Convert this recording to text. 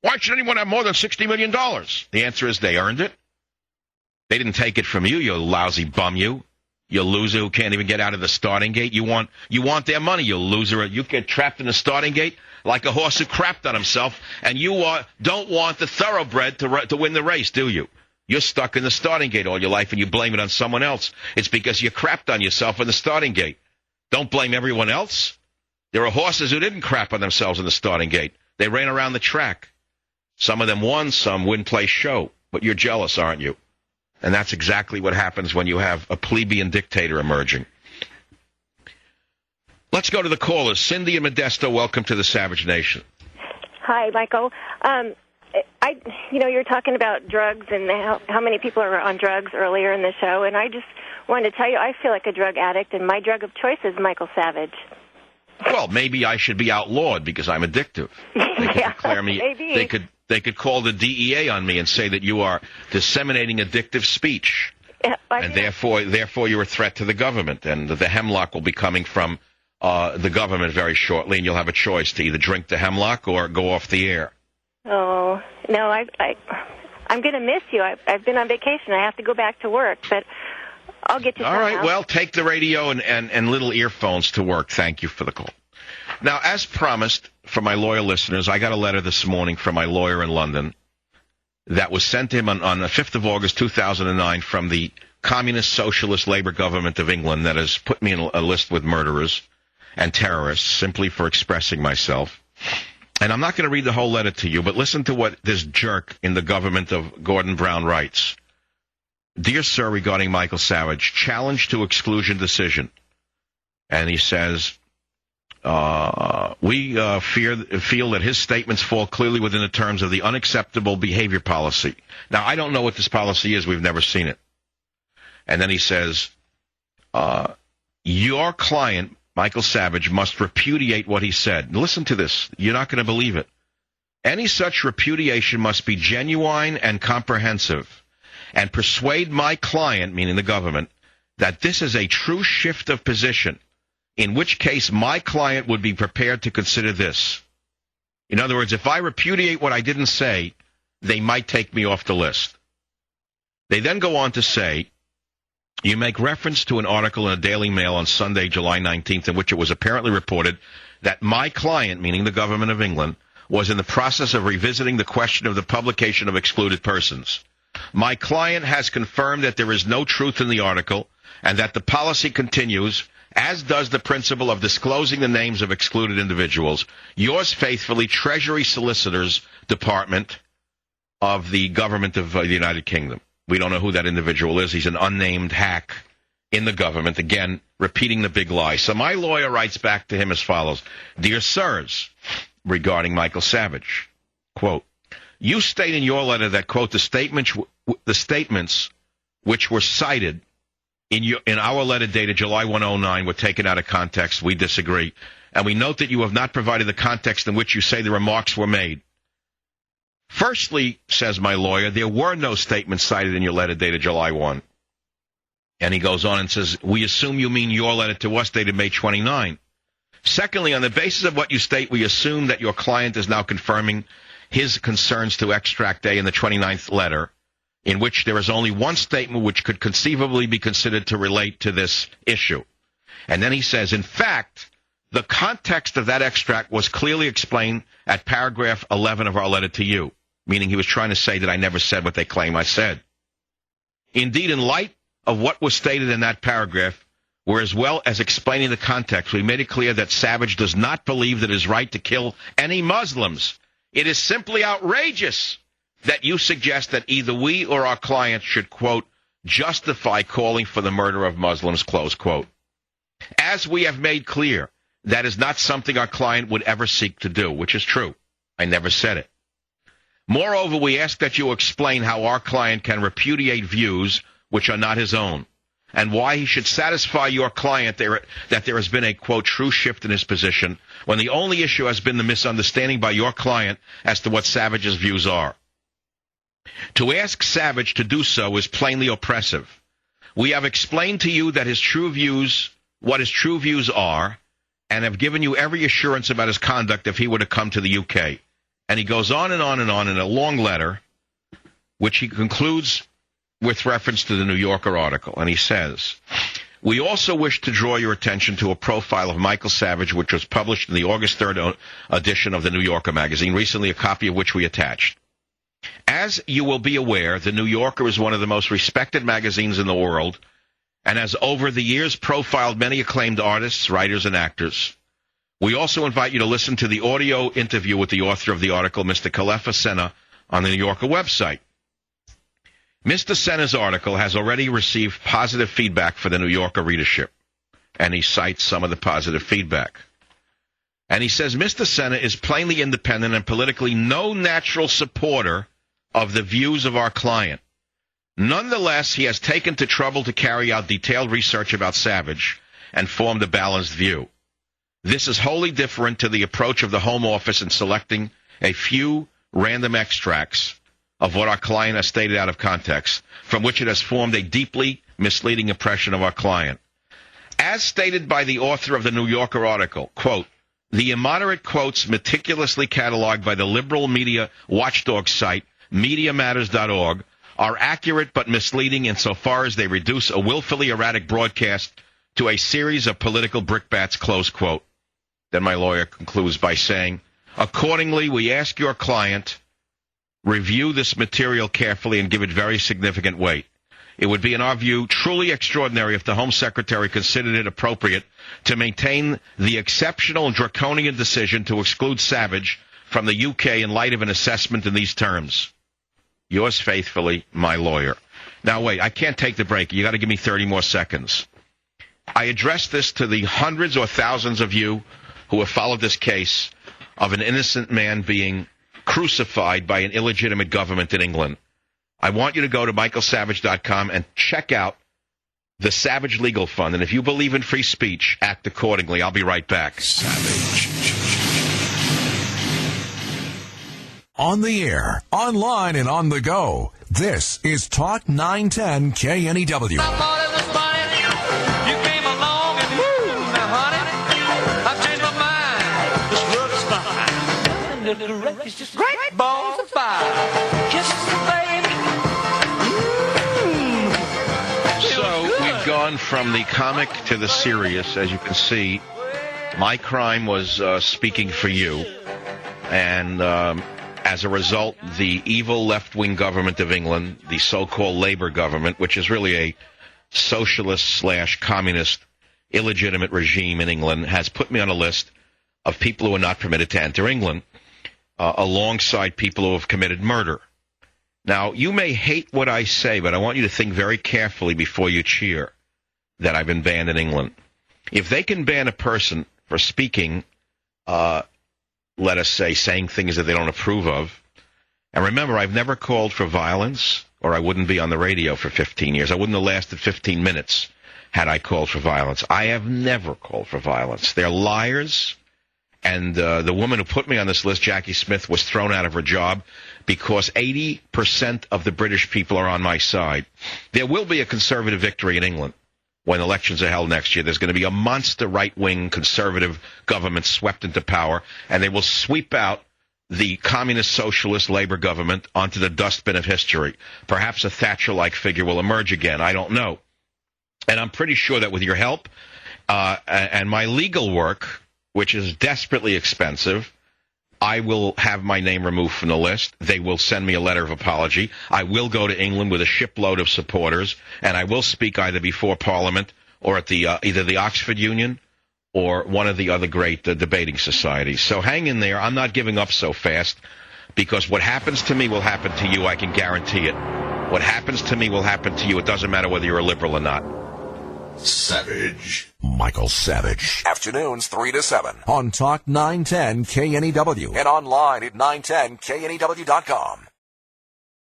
Why should anyone have more than $60 million? The answer is they earned it. They didn't take it from you, you lousy bum, you loser who can't even get out of the starting gate. You want their money, you loser. You get trapped in the starting gate like a horse who crapped on himself, and you don't want the thoroughbred to win the race, do you? You're stuck in the starting gate all your life, and you blame it on someone else. It's because you crapped on yourself in the starting gate. Don't blame everyone else. There are horses who didn't crap on themselves in the starting gate. They ran around the track. Some of them won, some wouldn't play show. But you're jealous, aren't you? And that's exactly what happens when you have a plebeian dictator emerging. Let's go to the callers. Cindy and Modesto, welcome to the Savage Nation. Hi, Michael. You're talking about drugs and how many people are on drugs earlier in the show, and I just wanted to tell you I feel like a drug addict, and my drug of choice is Michael Savage. Well, maybe I should be outlawed because I'm addictive. They could declare me. Maybe. They could call the DEA on me and say that you are disseminating addictive speech, and therefore you're a threat to the government, and the hemlock will be coming from the government very shortly, and you'll have a choice to either drink the hemlock or go off the air. Oh, no, I'm going to miss you. I've been on vacation. I have to go back to work, but I'll get you. All right, well, take the radio and little earphones to work. Thank you for the call. Now, as promised, for my loyal listeners, I got a letter this morning from my lawyer in London that was sent to him on the 5th of August, 2009, from the Communist Socialist Labour Government of England that has put me in a list with murderers and terrorists simply for expressing myself. And I'm not going to read the whole letter to you, but listen to what this jerk in the government of Gordon Brown writes. Dear Sir, regarding Michael Savage, challenge to exclusion decision. And he says, we feel that his statements fall clearly within the terms of the unacceptable behavior policy. Now, I don't know what this policy is. We've never seen it. And then he says, your client, Michael Savage, must repudiate what he said. Listen to this. You're not going to believe it. Any such repudiation must be genuine and comprehensive, and persuade my client, meaning the government, that this is a true shift of position, in which case my client would be prepared to consider this. In other words, if I repudiate what I didn't say, they might take me off the list. They then go on to say, you make reference to an article in a Daily Mail on Sunday, July 19th, in which it was apparently reported that my client, meaning the government of England, was in the process of revisiting the question of the publication of excluded persons. My client has confirmed that there is no truth in the article and that the policy continues, as does the principle of disclosing the names of excluded individuals. Yours faithfully, Treasury Solicitors Department of the government of the United Kingdom. We don't know who that individual is. He's an unnamed hack in the government, again, repeating the big lie. So my lawyer writes back to him as follows. Dear Sirs, regarding Michael Savage, quote, you state in your letter that, quote, the statements which were cited in our letter dated July 109 were taken out of context. We disagree. And we note that you have not provided the context in which you say the remarks were made. Firstly, says my lawyer, there were no statements cited in your letter dated July 1. And he goes on and says, we assume you mean your letter to us dated May 29. Secondly, on the basis of what you state, we assume that your client is now confirming his concerns to Extract A in the 29th letter, in which there is only one statement which could conceivably be considered to relate to this issue. And then he says, in fact, the context of that extract was clearly explained at paragraph 11 of our letter to you, meaning he was trying to say that I never said what they claim I said. Indeed, in light of what was stated in that paragraph, where as well as explaining the context, we made it clear that Savage does not believe that it is right to kill any Muslims. It is simply outrageous that you suggest that either we or our clients should, quote, justify calling for the murder of Muslims, close quote. As we have made clear, that is not something our client would ever seek to do, which is true. I never said it. Moreover, we ask that you explain how our client can repudiate views which are not his own, and why he should satisfy your client that there has been a, quote, true shift in his position, when the only issue has been the misunderstanding by your client as to what Savage's views are. To ask Savage to do so is plainly oppressive. We have explained to you that what his true views are, and have given you every assurance about his conduct if he were to come to the UK. And he goes on and on and on in a long letter, which he concludes with reference to the New Yorker article. And he says, we also wish to draw your attention to a profile of Michael Savage, which was published in the August 3rd edition of the New Yorker magazine, recently a copy of which we attached. As you will be aware, the New Yorker is one of the most respected magazines in the world and has over the years profiled many acclaimed artists, writers, and actors. We also invite you to listen to the audio interview with the author of the article, Mr. Kalefa Senna, on the New Yorker website. Mr. Senna's article has already received positive feedback for the New Yorker readership, and he cites some of the positive feedback. And he says, Mr. Senna is plainly independent and politically no natural supporter of the views of our client. Nonetheless, he has taken the trouble to carry out detailed research about Savage and formed a balanced view. This is wholly different to the approach of the Home Office in selecting a few random extracts of what our client has stated out of context, from which it has formed a deeply misleading impression of our client. As stated by the author of the New Yorker article, quote, the immoderate quotes meticulously cataloged by the liberal media watchdog site MediaMatters.org are accurate but misleading insofar as they reduce a willfully erratic broadcast to a series of political brickbats, close quote. Then my lawyer concludes by saying, accordingly, we ask your client review this material carefully and give it very significant weight. It would be, in our view, truly extraordinary if the Home Secretary considered it appropriate to maintain the exceptional and draconian decision to exclude Savage from the UK in light of an assessment in these terms. Yours faithfully, my lawyer. Now, wait, I can't take the break. You got to give me 30 more seconds. I address this to the hundreds or thousands of you who have followed this case of an innocent man being crucified by an illegitimate government in England. I want you to go to michaelsavage.com and check out the Savage Legal Fund. And if you believe in free speech, act accordingly. I'll be right back. Savage. On the air, online, and on the go. This is Talk 910 KNEW. Great balls of fire. Just baby. So we've gone from the comic to the serious. As you can see, my crime was speaking for you. And as a result, the evil left-wing government of England, the so-called Labour government, which is really a socialist/communist illegitimate regime in England, has put me on a list of people who are not permitted to enter England, alongside people who have committed murder. Now, you may hate what I say, but I want you to think very carefully before you cheer that I've been banned in England. If they can ban a person for speaking, let us say, saying things that they don't approve of, and remember, I've never called for violence, or I wouldn't be on the radio for 15 years. I wouldn't have lasted 15 minutes had I called for violence. I have never called for violence. They're liars. And the woman who put me on this list, Jackie Smith, was thrown out of her job because 80% of the British people are on my side. There will be a conservative victory in England when elections are held next year. There's going to be a monster right-wing conservative government swept into power, and they will sweep out the communist socialist Labour government onto the dustbin of history. Perhaps a Thatcher-like figure will emerge again. I don't know. And I'm pretty sure that with your help and my legal work, which is desperately expensive, I will have my name removed from the list. They will send me a letter of apology. I will go to England with a shipload of supporters, and I will speak either before Parliament or at the either the Oxford Union or one of the other great debating societies. So hang in there. I'm not giving up so fast, because what happens to me will happen to you. I can guarantee it. What happens to me will happen to you. It doesn't matter whether you're a liberal or not. Savage. Michael Savage. Afternoons 3 to 7 on Talk 910 KNEW and online at 910KNEW.com.